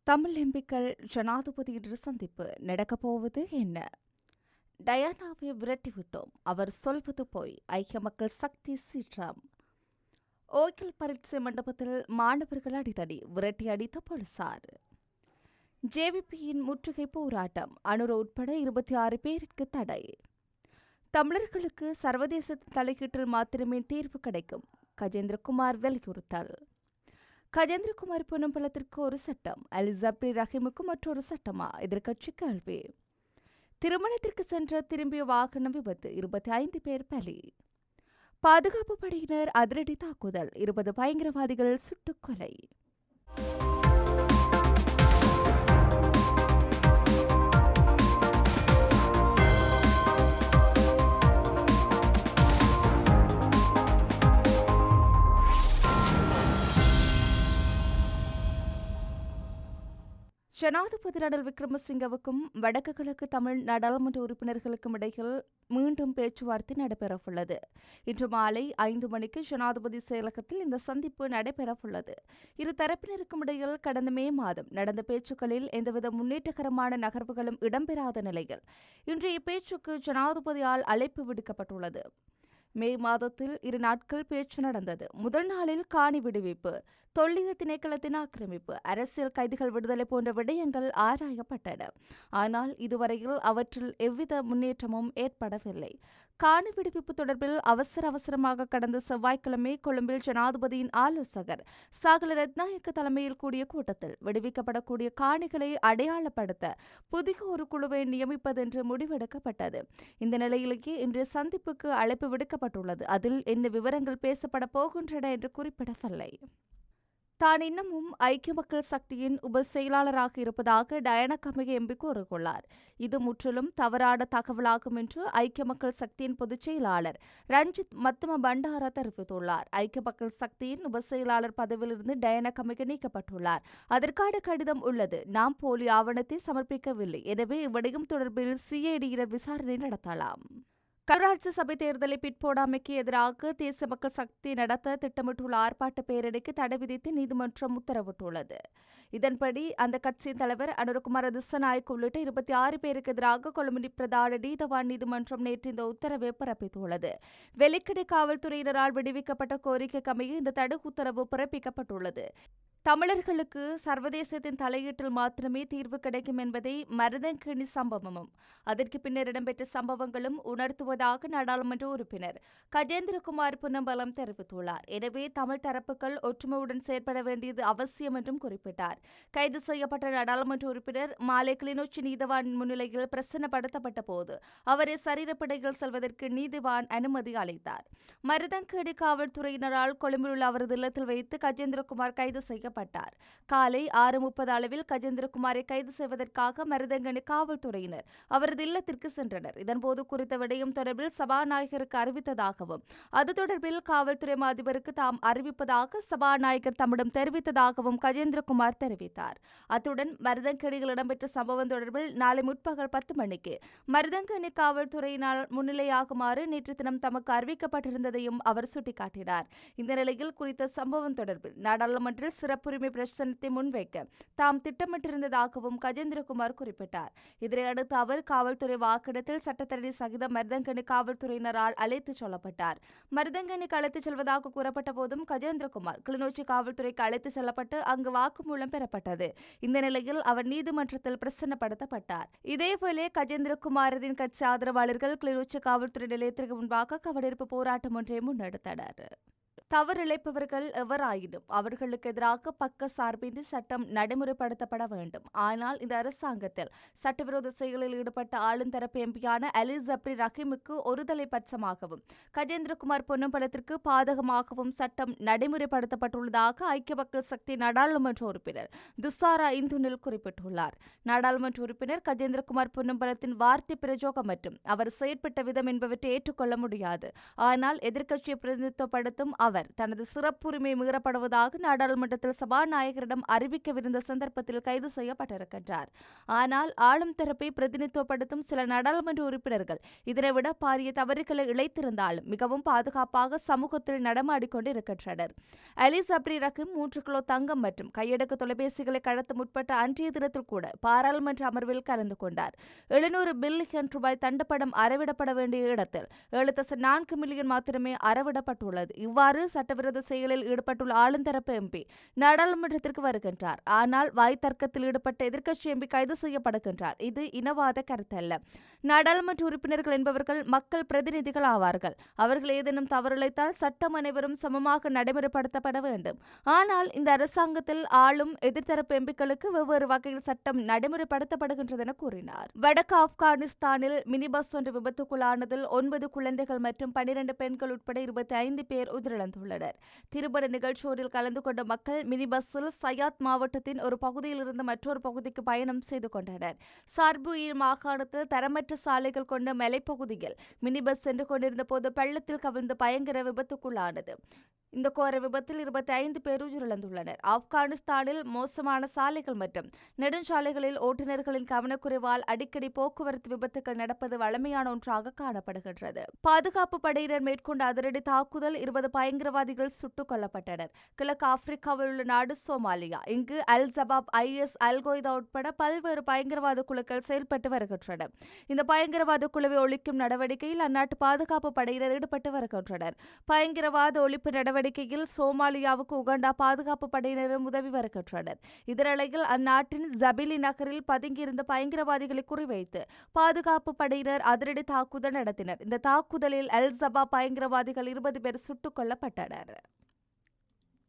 தமிழ் எம்பிக்கள் ஜனாதிபதியுடன் சந்திப்பு நடக்கப்போவது என்ன? டயானாவை விரட்டிவிட்டோம், அவர் சொல்வது போய். ஐக்கிய மக்கள் சக்தி சீற்றம். ஓய்கல் பரீட்சை மண்டபத்தில் மாணவர்கள் அடிதடி, விரட்டி அடித்த போலீசார். ஜேவிபியின் முற்றுகை போராட்டம், அனுர உட்பட 26 பேருக்கு தடை. தமிழர்களுக்கு சர்வதேச தலையீட்டில் மாத்திரமே தீர்வு கிடைக்கும், கஜேந்திரகுமார் வலியுறுத்தல். கஜேந்திரகுமார் பொன்னம்பலத்திற்கு ஒரு சட்டம், அல் ஜப்ரி ரஹீமுக்கு மற்றொரு சட்டமா? எதிர்க்கட்சி கேள்வி. திருமணத்திற்கு சென்ற திரும்பிய வாகனம் விபத்து, 25 பேர் பலி. பாதுகாப்பு படையினர் அதிரடி தாக்குதல், 20 பயங்கரவாதிகள் சுட்டுக் கொலை. ஜனாதிபதி ரணில் விக்ரமசிங்கவுக்கும் வடக்கு கிழக்கு தமிழ் நாடாளுமன்ற உறுப்பினர்களுக்கும் இடையில் மீண்டும் பேச்சுவார்த்தை நடைபெறவுள்ளது. இன்று மாலை 5 மணிக்கு ஜனாதிபதி செயலகத்தில் இந்த சந்திப்பு நடைபெறவுள்ளது. இரு தரப்பினருக்கும் இடையில் கடந்த மே மாதம் நடந்த பேச்சுக்களில் எந்தவித முன்னேற்றகரமான நகர்வுகளும் இடம்பெறாத நிலையில் இன்றைய பேச்சுக்கு ஜனாதிபதியால் அழைப்பு விடுக்கப்பட்டுள்ளது. மே மாதத்தில் 2 நாட்கள் பேச்சு நடந்தது. முதல் நாளில் காணி விடுவிப்பு, தொல்லியல் திணைக்களத்தின் ஆக்கிரமிப்பு, அரசியல் கைதிகள் விடுதலை போன்ற விடயங்கள் ஆராயப்பட்டன. ஆனால் இதுவரையில் அவற்றில் எவ்வித முன்னேற்றமும் ஏற்படவில்லை. காணி விடுவிப்பு தொடர்பில் அவசரமாக கடந்த செவ்வாய்க்கிழமை கொழும்பில் ஜனாதிபதியின் ஆலோசகர் சாகல ரத்நாயக்க தலைமையில் கூடிய கூட்டத்தில் விடுவிக்கப்படக்கூடிய காணிகளை அடையாளப்படுத்த புதிய ஒரு குழுவை நியமிப்பதென்று முடிவெடுக்கப்பட்டது. இந்த நிலையிலேயே இன்றைய சந்திப்புக்கு அழைப்பு விடுக்கப்பட்டுள்ளது. அதில் என்ன விவரங்கள் பேசப்பட போகின்றன என்று குறிப்பிடவில்லை. தான் இன்னமும் ஐக்கிய மக்கள் சக்தியின் உப செயலாளராக இருப்பதாக டயானா கமிக எம்பி கூறியுள்ளார். இது முற்றிலும் தவறான தகவலாகும் என்று ஐக்கிய மக்கள் சக்தியின் பொதுச் செயலாளர் ரஞ்சித் மத்தும பண்டார தெரிவித்துள்ளார். ஐக்கிய மக்கள் சக்தியின் உப செயலாளர் பதவியிலிருந்து டயானா கமிக நீக்கப்பட்டுள்ளார். அதற்கான கடிதம் உள்ளது. நாம் போலி ஆவணத்தை சமர்ப்பிக்கவில்லை. எனவே இவ்விடயம் தொடர்பில் சிஐடியினர் விசாரணை நடத்தலாம். உள்ளாட்சி சபை தேர்தலை பிற்போடாமைக்கு எதிராக தேசிய மக்கள் சக்தி நடத்த திட்டமிட்டுள்ள ஆர்ப்பாட்ட பேரணிக்கு தடை விதித்து நீதிமன்றம் உத்தரவிட்டுள்ளது. இதன்படி அந்த கட்சியின் தலைவர் அனுரகுமார திஸ்ஸநாயக்க உள்ளிட்ட 26 பேருக்கு எதிராக கொழும்பு பிரதான நீதவான் நீதிமன்றம் நேற்று இந்த உத்தரவை பிறப்பித்துள்ளது. வெலிக்கடை காவல்துறையினரால் விடுவிக்கப்பட்ட கோரிக்கைக்கு அமைய இந்த தடை உத்தரவு பிறப்பிக்கப்பட்டுள்ளது. தமிழர்களுக்கு சர்வதேசத்தின் தலையீட்டில் மாத்திரமே தீர்வு கிடைக்கும் என்பதை மருதங்கேணி சம்பவமும் அதற்கு பின்னர் இடம்பெற்ற சம்பவங்களும் உணர்த்துவதாக நாடாளுமன்ற உறுப்பினர் கஜேந்திரகுமார் பொன்னம்பலம் தெரிவித்துள்ளார். எனவே தமிழ் தரப்புகள் ஒற்றுமையுடன் செயற்பட வேண்டியது அவசியம் என்றும் குறிப்பிட்டார். கைது செய்யப்பட்ட நாடாளுமன்ற உறுப்பினர் மாலை கிளிநொச்சி நீதவான் முன்னிலையில் பிரசன்னப்படுத்தப்பட்ட போது அவரை சரீரப்பிடையில் செல்வதற்கு நீதிவான் அனுமதி அளித்தார். மருதங்கேணி காவல்துறையினரால் கொழும்பில் உள்ள அவரது இல்லத்தில் வைத்து கஜேந்திரகுமார் கைது செய்யப்பட்டார். காலை 6:30 அளவில் கஜேந்திரகுமாரை கைது செய்வதற்காக மருதங்கணி காவல்துறையினர் அவரது இல்லத்திற்கு சென்றனர். இதன்போது குறித்த விடயம் தொடர்பில் சபாநாயகருக்கு அறிவித்ததாகவும் அது தொடர்பில் காவல்துறை அதிபருக்கு தாம் அறிவிப்பதாக சபாநாயகர் தம்மிடம் தெரிவித்ததாகவும் கஜேந்திரகுமார் தெரிவித்தார். அத்துடன் மருதங்கணியில் இடம்பெற்ற சம்பவம் தொடர்பில் நாளை முற்பகல் 10 மணிக்கு மருதங்கணி காவல்துறையினால் முன்னிலையாகுமாறு நேற்று தினம் தமக்கு அறிவிக்கப்பட்டிருந்ததையும் அவர் சுட்டிக்காட்டினார். இந்த நிலையில் குறித்த சம்பவம் தொடர்பில் நாடாளுமன்ற சிறப்புரிமை பிரச்சனத்தை முன்வைக்க தாம் திட்டமிட்டிருந்ததாகவும் கஜேந்திரகுமார் குறிப்பிட்டார். இதனையடுத்து அவர் காவல்துறை வாகனத்தில் சட்டத்தரணி சகித மருதங்கணி காவல்துறையினரால் அழைத்துச் செல்லப்பட்டார். மருதங்கணிக்கு அழைத்துச் செல்வதாக கூறப்பட்ட போதும் கஜேந்திரகுமார் கிளிநொச்சி காவல்துறைக்கு அழைத்துச் செல்லப்பட்டு அங்கு வாக்குமூலம் பெறப்பட்டது. இந்த நிலையில் அவர் நீதிமன்றத்தில் பிரசன்னப்படுத்தப்பட்டார். இதேவேளை கஜேந்திரகுமாரின் கட்சி ஆதரவாளர்கள் கிளிநொச்சி காவல்துறை நிலையத்திற்கு முன்பாக கவனிப்பு போராட்டம் ஒன்றை முன்னெடுத்தனர். தவறிழைப்பவர்கள் எவராயினும் அவர்களுக்கு எதிராக பக்க சார்பின்றி சட்டம் நடைமுறைப்படுத்தப்பட வேண்டும். ஆனால் இந்த அரசாங்கத்தில் சட்டவிரோத செயலில் ஈடுபட்ட ஆளுந்தரப்பு எம்பியான அலி ஜப்ரி ரஹீமுக்கு ஒருதலை பட்சமாகவும் கஜேந்திரகுமார் பொன்னம்பலத்திற்கு பாதகமாகவும் சட்டம் நடைமுறைப்படுத்தப்பட்டுள்ளதாக ஐக்கிய மக்கள் சக்தி நாடாளுமன்ற உறுப்பினர் துசாரா இந்துனில் குறிப்பிட்டுள்ளார். நாடாளுமன்ற உறுப்பினர் கஜேந்திரகுமார் பொன்னம்பலத்தின் வார்த்தை பிரயோகம் மற்றும் அவர் செயற்பட்ட விதம் என்பவற்றை ஏற்றுக்கொள்ள முடியாது. ஆனால் எதிர்க்கட்சியை பிரதிநிதித்துவப்படுத்தும் அவர் அவர் தனது சிறப்புரிமை மீறப்படுவதாக நாடாளுமன்றத்தில் சபாநாயகரிடம் அறிவிக்கவிருந்த சந்தர்ப்பத்தில் கைது செய்யப்பட்டிருக்கின்றார். ஆனால் ஆளும் தரப்பை பிரதிநிதித்துவப்படுத்தும் சில நாடாளுமன்ற உறுப்பினர்கள் இதனைவிட பாரிய தவறுகளை இழைத்திருந்தாலும் மிகவும் பாதுகாப்பாக சமூகத்தில் நடமாடிக்கொண்டிருக்கின்றனர். அலி சப்ரி ரஹீம் 3 கிலோ தங்கம் மற்றும் கையடக்க தொலைபேசிகளை கடத்த முற்பட்ட அன்றைய தினத்தில் கூட பாராளுமன்ற அமர்வில் கலந்து கொண்டார். 700 பில்லியன் ரூபாய் தண்டப்படம் அறவிடப்பட வேண்டிய இடத்தில் 7.4 மில்லியன் மாத்திரமே அறவிடப்பட்டுள்ளது. இவ்வாறு சட்டவிரோத செயலில் ஈடுபட்டுள்ள ஆளுந்தரப்பு எம்பி நாடாளுமன்றத்திற்கு வருகின்றார். ஆனால் வாய் தர்க்கத்தில் ஈடுபட்ட எதிர்க்கட்சி எம்பி கைது செய்யப்படுகின்றார். இது இனவாத கருத்தல்ல. நாடாளுமன்ற உறுப்பினர்கள் என்பவர்கள் மக்கள் பிரதிநிதிகள் ஆவார்கள். அவர்கள் ஏதேனும் தவறிழைத்தால் சட்டம் அனைவரும் சமமாக நடைமுறைப்படுத்தப்பட வேண்டும். ஆனால் இந்த அரசாங்கத்தில் ஆளும் எதிர்த்தரப்பு எம்பிக்களுக்கு வெவ்வேறு வகையில் சட்டம் நடைமுறைப்படுத்தப்படுகின்றது என கூறினார். வடக்கு ஆப்கானிஸ்தானில் மினி பஸ் ஒன்று விபத்துக்குள்ளானதில் 9 குழந்தைகள் மற்றும் 12 பெண்கள் உட்பட 25 பேர் உயிரிழந்துள்ளனர். திருமண நிகழ்ச்சியோரில் கலந்து கொண்ட மக்கள் மினி பஸ்ஸில் சயாத் மாவட்டத்தின் ஒரு பகுதியில் இருந்து மற்றொரு பகுதிக்கு பயணம் செய்து கொண்டனர். சார்புயில் மாகாணத்தில் தரமற்ற சாலைகள் கொண்ட மலைப்பகுதியில் மினி பஸ் சென்று கொண்டிருந்த போது பள்ளத்தில் கவிழ்ந்து பயங்கர விபத்துக்குள்ளானது. இந்த கோர விபத்தில் 25 பேர் உயிரிழந்துள்ளனர். ஆப்கானிஸ்தானில் மோசமான சாலைகள் மற்றும் நெடுஞ்சாலைகளில் ஓட்டுநர்களின் கவனக்குறைவால் அடிக்கடி போக்குவரத்து விபத்துகள் நடப்பது வழமையான ஒன்றாக காணப்படுகின்றது. பாதுகாப்பு படையினர் மேற்கொண்ட அதிரடி தாக்குதல் 20 பயங்கரவாதிகள் சுட்டுக் கொல்லப்பட்டனர். கிழக்கு ஆப்பிரிக்காவில் உள்ள நாடு சோமாலியா. இங்கு அல் ஜபாப், IS, அல் கொய்தா உட்பட பல்வேறு பயங்கரவாத குழுக்கள் செயல்பட்டு வருகின்றன. இந்த பயங்கரவாத குழுவை ஒழிக்கும் நடவடிக்கையில் அந்நாட்டு பாதுகாப்பு படையினர் ஈடுபட்டு வருகின்றனர். பயங்கரவாத ஒழிப்பு நடவடிக்கையில் சோமாலியாவுக்கு உகண்டா பாதுகாப்பு படையினரும் உதவி வருகின்றனர். இதனிடையில் அந்நாட்டின் ஜபிலி நகரில் பதுங்கியிருந்த பயங்கரவாதிகளை குறிவைத்து பாதுகாப்பு படையினர் அதிரடி தாக்குதல் நடத்தினர். இந்த தாக்குதலில் அல் ஜபாப் பயங்கரவாதிகள் 20 பேர் சுட்டுக் கொல்லப்பட்டனர்.